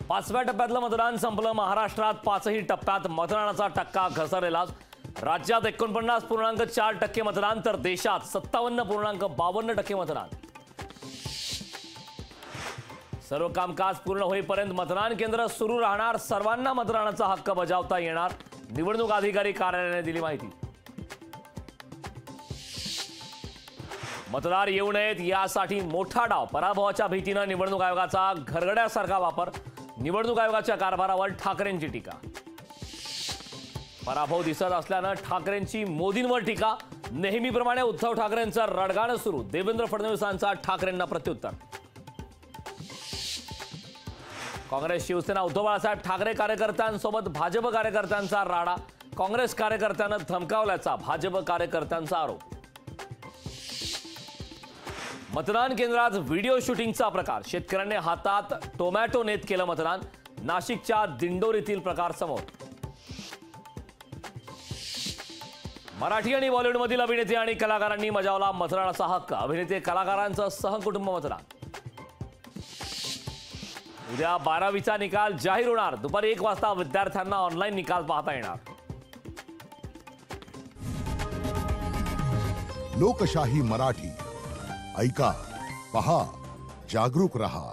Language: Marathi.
पाचव्या टप्प्यातलं मतदान संपलं। महाराष्ट्रात पाचही टप्प्यात मतदानाचा टक्का घसरलेला। राज्यात 49.4% मतदान तर देशात 57.52% मतदान। सर्व कामकाज पूर्ण होईपर्यंत मतदान केंद्र सुरू राहणार। सर्वांना मतदानाचा हक्क बजावता येणार, निवडणूक अधिकारी कार्यालयाने दिली माहिती। मतदार येऊ नयेत यासाठी मोठा डाव। पराभवाच्या भीतीने निवडणूक आयोगाचा घरगड्यासारखा वापर। निवडणूक आयोगाच्या कारभारावर ठाकरेंची टीका। पराभव दिसत असल्यानं ठाकरेंची मोदींवर टीका। नेहमीप्रमाणे उद्धव ठाकरेंचं रडगाणं सुरू। देवेंद्र फडणवीसांचा ठाकरेंना प्रत्युत्तर। काँग्रेस शिवसेना उद्धव बाळासाहेब ठाकरे कार्यकर्त्यांसोबत भाजप कार्यकर्त्यांचा राडा। काँग्रेस कार्यकर्त्यांना धमकावल्याचा भाजप कार्यकर्त्यांचा आरोप। मतदान केंद्रात व्हिडिओ शूटिंगचा प्रकार। शेतकऱ्यांनी हातात टोमॅटो नेत केलं मतदान। नाशिकच्या दिंडोरीतील प्रकार समोर। मराठी आणि बॉलिवूडमधील अभिनेते आणि कलाकारांनी बजावला मतदानाचा हक्क। अभिनेते कलाकारांचं सहकुटुंब मतदान। उद्या 12वीचा निकाल जाहीर होणार। दुपारी 1 वाजता विद्यार्थ्यांना ऑनलाईन निकाल पाहता येणार। लोकशाही मराठी ऐका, पहा, जागरूक रहा।